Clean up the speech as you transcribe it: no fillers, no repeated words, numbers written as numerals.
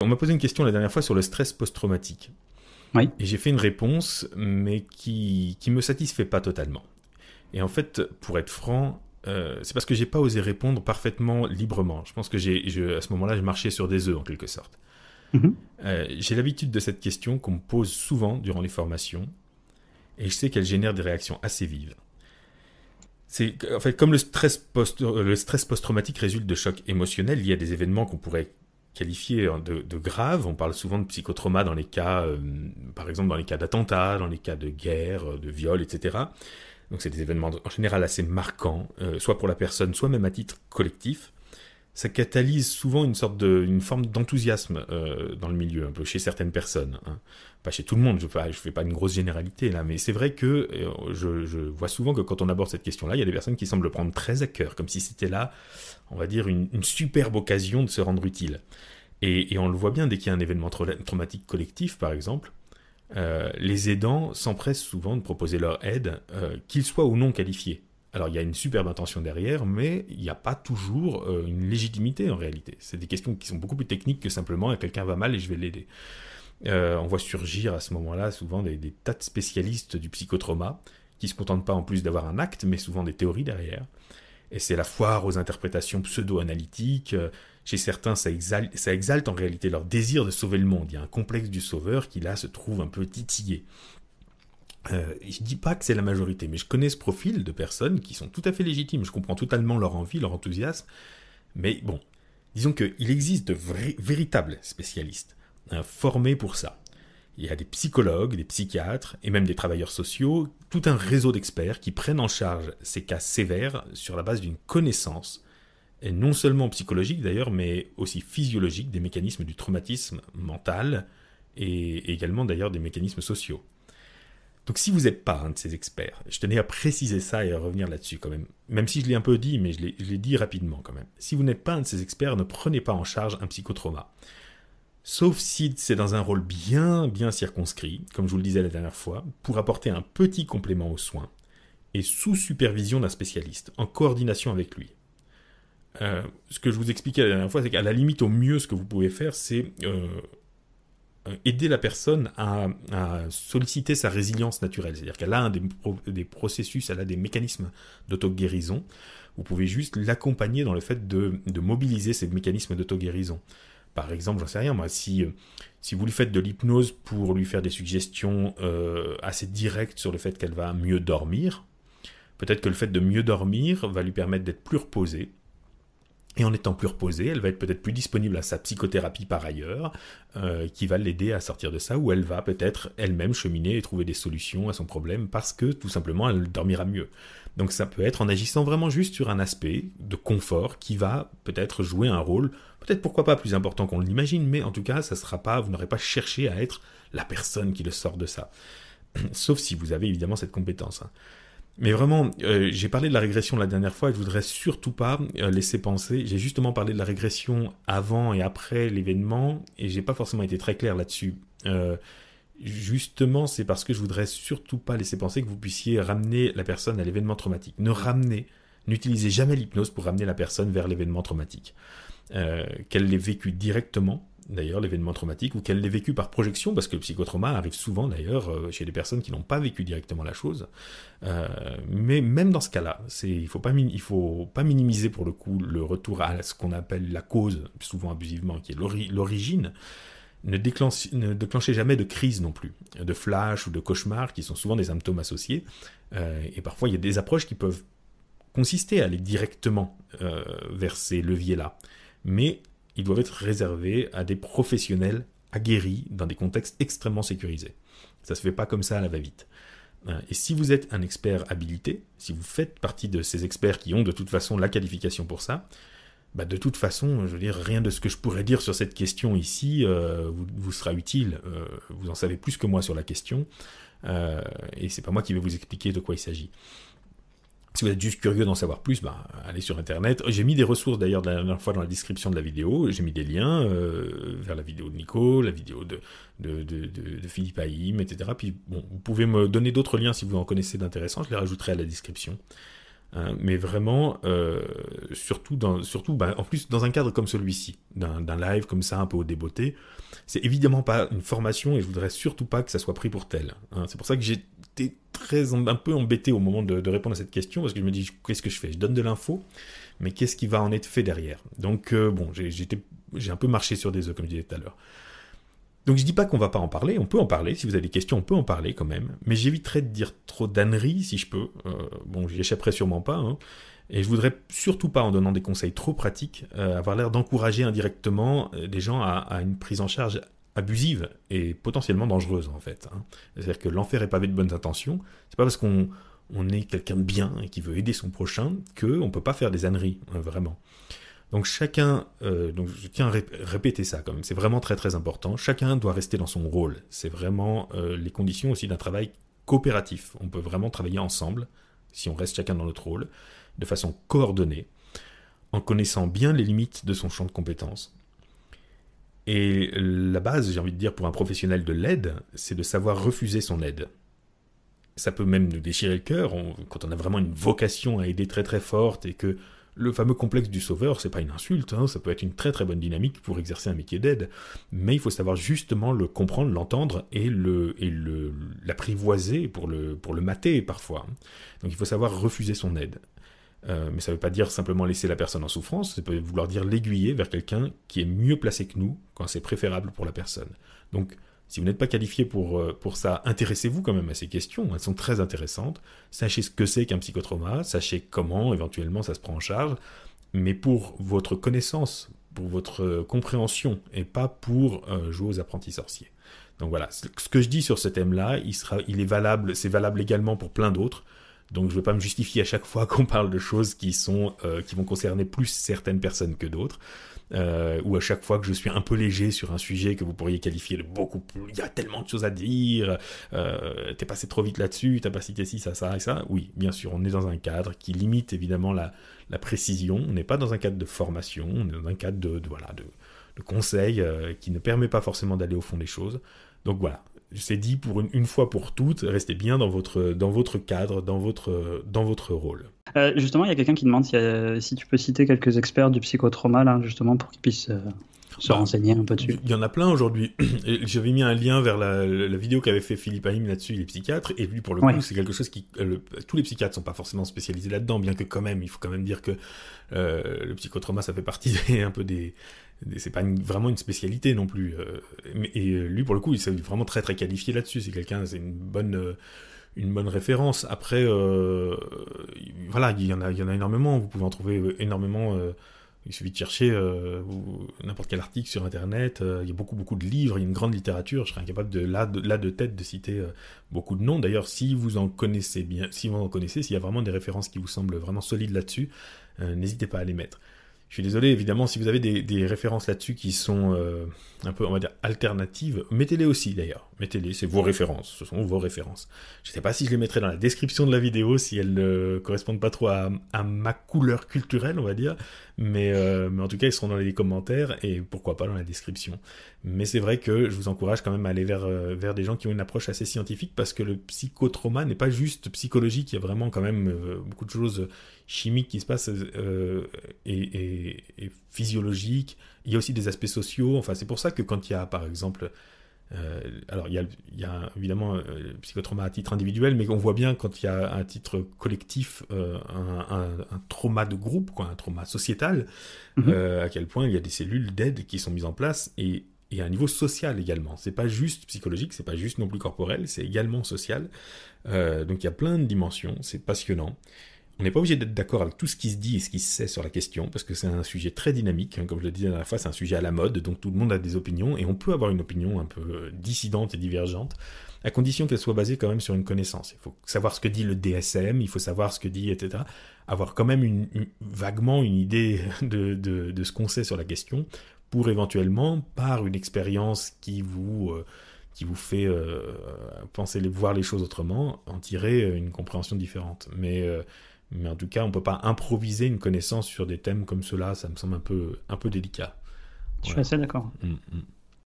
On m'a posé une question la dernière fois sur le stress post-traumatique. Oui. Et j'ai fait une réponse, mais qui me satisfait pas totalement. Et en fait, pour être franc, c'est parce que j'ai pas osé répondre parfaitement librement. Je pense que à ce moment-là, je marchais sur des œufs en quelque sorte. Mhm. J'ai l'habitude de cette question qu'on me pose souvent durant les formations, et je sais qu'elle génère des réactions assez vives. C'est en fait comme le stress post-traumatique résulte de chocs émotionnels liés à des événements qu'on pourrait qualifier de graves. On parle souvent de psychotrauma dans les cas, par exemple dans les cas d'attentats, dans les cas de guerre, de viol, etc. Donc c'est des événements en général assez marquants, soit pour la personne, soit même à titre collectif. Ça catalyse souvent une forme d'enthousiasme dans le milieu, un peu chez certaines personnes, hein. Pas chez tout le monde, je fais pas une grosse généralité là, mais c'est vrai que je vois souvent que quand on aborde cette question-là, il y a des personnes qui semblent le prendre très à cœur, comme si c'était là, on va dire, une superbe occasion de se rendre utile. Et on le voit bien dès qu'il y a un événement traumatique collectif, par exemple, les aidants s'empressent souvent de proposer leur aide, qu'ils soient ou non qualifiés. Alors il y a une superbe intention derrière, mais il n'y a pas toujours une légitimité en réalité. C'est des questions qui sont beaucoup plus techniques que simplement quelqu'un va mal et je vais l'aider. On voit surgir à ce moment-là souvent des tas de spécialistes du psychotrauma qui ne se contentent pas en plus d'avoir un acte, mais souvent des théories derrière. Et c'est la foire aux interprétations pseudo-analytiques. Chez certains, ça exalte en réalité leur désir de sauver le monde. Il y a un complexe du sauveur qui là se trouve un peu titillé. Je dis pas que c'est la majorité, mais je connais ce profil de personnes qui sont tout à fait légitimes. Je comprends totalement leur envie, leur enthousiasme. Mais bon, disons qu'il existe de véritables spécialistes, hein, formés pour ça. Il y a des psychologues, des psychiatres et même des travailleurs sociaux, tout un réseau d'experts qui prennent en charge ces cas sévères sur la base d'une connaissance, et non seulement psychologique d'ailleurs, mais aussi physiologique des mécanismes du traumatisme mental et également d'ailleurs des mécanismes sociaux. Donc si vous n'êtes pas un de ces experts, je tenais à préciser ça et à revenir là-dessus quand même, même si je l'ai un peu dit, mais je l'ai dit rapidement quand même. Si vous n'êtes pas un de ces experts, ne prenez pas en charge un psychotrauma. Sauf si c'est dans un rôle bien circonscrit, comme je vous le disais la dernière fois, pour apporter un petit complément aux soins, et sous supervision d'un spécialiste, en coordination avec lui. Ce que je vous expliquais la dernière fois, c'est qu'à la limite, au mieux, ce que vous pouvez faire, c'est aider la personne à solliciter sa résilience naturelle. C'est-à-dire qu'elle a des processus, elle a des mécanismes d'auto-guérison. Vous pouvez juste l'accompagner dans le fait de mobiliser ces mécanismes d'auto-guérison. Par exemple, j'en sais rien, moi, si vous lui faites de l'hypnose pour lui faire des suggestions assez directes sur le fait qu'elle va mieux dormir, peut-être que le fait de mieux dormir va lui permettre d'être plus reposée. Et en étant plus reposée, elle va être peut-être plus disponible à sa psychothérapie par ailleurs, qui va l'aider à sortir de ça, ou elle va peut-être elle-même cheminer et trouver des solutions à son problème parce que tout simplement elle dormira mieux. Donc ça peut être en agissant vraiment juste sur un aspect de confort qui va peut-être jouer un rôle, peut-être pourquoi pas plus important qu'on l'imagine, mais en tout cas ça sera pas, vous n'aurez pas cherché à être la personne qui le sort de ça. Sauf si vous avez évidemment cette compétence, hein. Mais vraiment, j'ai parlé de la régression la dernière fois et je voudrais surtout pas laisser penser. J'ai justement parlé de la régression avant et après l'événement et j'ai pas forcément été très clair là-dessus. Justement, c'est parce que je voudrais surtout pas laisser penser que vous puissiez ramener la personne à l'événement traumatique. N'utilisez jamais l'hypnose pour ramener la personne vers l'événement traumatique. Qu'elle l'ait vécu directement, d'ailleurs, l'événement traumatique, ou qu'elle l'ait vécu par projection, parce que le psychotrauma arrive souvent, d'ailleurs, chez des personnes qui n'ont pas vécu directement la chose. Mais même dans ce cas-là, il faut pas minimiser, pour le coup, le retour à ce qu'on appelle la cause, souvent abusivement, qui est l'origine. Ne déclenchez jamais de crise non plus, de flash ou de cauchemar, qui sont souvent des symptômes associés. Et parfois, il y a des approches qui peuvent consister à aller directement vers ces leviers-là. Mais ils doivent être réservés à des professionnels aguerris dans des contextes extrêmement sécurisés. Ça se fait pas comme ça à la va-vite. Et si vous êtes un expert habilité, si vous faites partie de ces experts qui ont de toute façon la qualification pour ça, bah de toute façon, je veux dire, rien de ce que je pourrais dire sur cette question ici vous sera utile. Vous en savez plus que moi sur la question, et c'est pas moi qui vais vous expliquer de quoi il s'agit. Si vous êtes juste curieux d'en savoir plus, bah, allez sur internet. J'ai mis des ressources d'ailleurs la dernière fois dans la description de la vidéo. J'ai mis des liens vers la vidéo de Nico, la vidéo de Philippe Haïm, etc. Puis bon, vous pouvez me donner d'autres liens si vous en connaissez d'intéressants. Je les rajouterai à la description. Mais vraiment, surtout en plus dans un cadre comme celui-ci, d'un live comme ça, un peu au débeauté, c'est évidemment pas une formation et je voudrais surtout pas que ça soit pris pour tel. C'est pour ça que j'étais un peu embêté au moment de répondre à cette question, parce que je me dis, qu'est-ce que je fais? Je donne de l'info, mais qu'est-ce qui va en être fait derrière? Donc bon, j'ai un peu marché sur des œufs, comme je disais tout à l'heure. Donc je dis pas qu'on va pas en parler, on peut en parler, si vous avez des questions, on peut en parler quand même, mais j'éviterai de dire trop d'âneries si je peux, bon j'y échapperai sûrement pas, et je voudrais surtout pas, en donnant des conseils trop pratiques, avoir l'air d'encourager indirectement des gens à une prise en charge abusive et potentiellement dangereuse en fait. C'est-à-dire que l'enfer est pavé de bonnes intentions, c'est pas parce qu'on est quelqu'un de bien et qui veut aider son prochain qu'on peut pas faire des âneries, vraiment. Donc donc je tiens à répéter ça quand même, c'est vraiment très très important, chacun doit rester dans son rôle, c'est vraiment les conditions aussi d'un travail coopératif, on peut vraiment travailler ensemble, si on reste chacun dans notre rôle, de façon coordonnée, en connaissant bien les limites de son champ de compétences. Et la base, j'ai envie de dire, pour un professionnel de l'aide, c'est de savoir refuser son aide. Ça peut même nous déchirer le cœur, quand on a vraiment une vocation à aider très très forte et que le fameux complexe du sauveur, c'est pas une insulte, ça peut être une très très bonne dynamique pour exercer un métier d'aide, mais il faut savoir justement le comprendre, l'entendre et l'apprivoiser pour le mater parfois. Donc il faut savoir refuser son aide. Mais ça ne veut pas dire simplement laisser la personne en souffrance, ça peut vouloir dire l'aiguiller vers quelqu'un qui est mieux placé que nous quand c'est préférable pour la personne. Donc si vous n'êtes pas qualifié pour ça, intéressez-vous quand même à ces questions, elles sont très intéressantes. Sachez ce que c'est qu'un psychotrauma, sachez comment éventuellement ça se prend en charge, mais pour votre connaissance, pour votre compréhension, et pas pour jouer aux apprentis sorciers. Donc voilà, ce que je dis sur ce thème-là, il est valable, c'est valable également pour plein d'autres. Donc je ne vais pas me justifier à chaque fois qu'on parle de choses qui vont concerner plus certaines personnes que d'autres. Ou à chaque fois que je suis un peu léger sur un sujet que vous pourriez qualifier de beaucoup plus... Il y a tellement de choses à dire, t'es passé trop vite là-dessus, t'as pas cité ci, ça et ça. Oui, bien sûr, on est dans un cadre qui limite évidemment la précision. On n'est pas dans un cadre de formation, on est dans un cadre de conseil qui ne permet pas forcément d'aller au fond des choses. Donc voilà, c'est dit pour une fois pour toutes, restez bien dans votre cadre, dans votre rôle. Justement, il y a quelqu'un qui demande si tu peux citer quelques experts du psychotrauma, là, justement, pour qu'ils puissent se renseigner un peu dessus. Il y en a plein aujourd'hui. J'avais mis un lien vers la vidéo qu'avait fait Philippe Haïm là-dessus, il est psychiatre, et lui, pour le coup, c'est quelque chose qui... tous les psychiatres sont pas forcément spécialisés là-dedans, bien que quand même, il faut quand même dire que le psychotrauma, ça fait partie un peu c'est pas vraiment une spécialité non plus. Et lui, pour le coup, il s'est vraiment très très qualifié là-dessus. C'est une bonne référence. Après, voilà, il y en a énormément. Vous pouvez en trouver énormément. Il suffit de chercher n'importe quel article sur Internet. Il y a beaucoup de livres. Il y a une grande littérature. Je serais incapable de tête de citer beaucoup de noms. D'ailleurs, si vous en connaissez, s'il y a vraiment des références qui vous semblent vraiment solides là-dessus, n'hésitez pas à les mettre. Je suis désolé, évidemment, si vous avez des références là-dessus qui sont un peu, on va dire, alternatives, mettez-les aussi d'ailleurs. Mettez-les, c'est vos références, ce sont vos références. Je ne sais pas si je les mettrai dans la description de la vidéo, si elles ne correspondent pas trop à ma couleur culturelle, on va dire, mais en tout cas, ils seront dans les commentaires et pourquoi pas dans la description. Mais c'est vrai que je vous encourage quand même à aller vers des gens qui ont une approche assez scientifique, parce que le psychotrauma n'est pas juste psychologique, il y a vraiment quand même beaucoup de choses chimiques qui se passent et physiologiques. Il y a aussi des aspects sociaux. Enfin, c'est pour ça que quand il y a, par exemple, alors il y a évidemment le psychotrauma à titre individuel, mais on voit bien quand il y a un titre collectif, un trauma de groupe, un trauma sociétal, à quel point il y a des cellules d'aide qui sont mises en place et à un niveau social également. C'est pas juste psychologique, c'est pas juste non plus corporel, c'est également social. Donc il y a plein de dimensions, c'est passionnant. On n'est pas obligé d'être d'accord avec tout ce qui se dit et ce qui se sait sur la question, parce que c'est un sujet très dynamique, comme je le disais la dernière fois, c'est un sujet à la mode, donc tout le monde a des opinions, et on peut avoir une opinion un peu dissidente et divergente, à condition qu'elle soit basée quand même sur une connaissance. Il faut savoir ce que dit le DSM, il faut savoir ce que dit, etc. Avoir quand même vaguement une idée de ce qu'on sait sur la question, pour éventuellement, par une expérience qui vous fait voir les choses autrement, en tirer une compréhension différente. Mais en tout cas, on ne peut pas improviser une connaissance sur des thèmes comme cela, ça me semble un peu délicat. Je suis assez d'accord.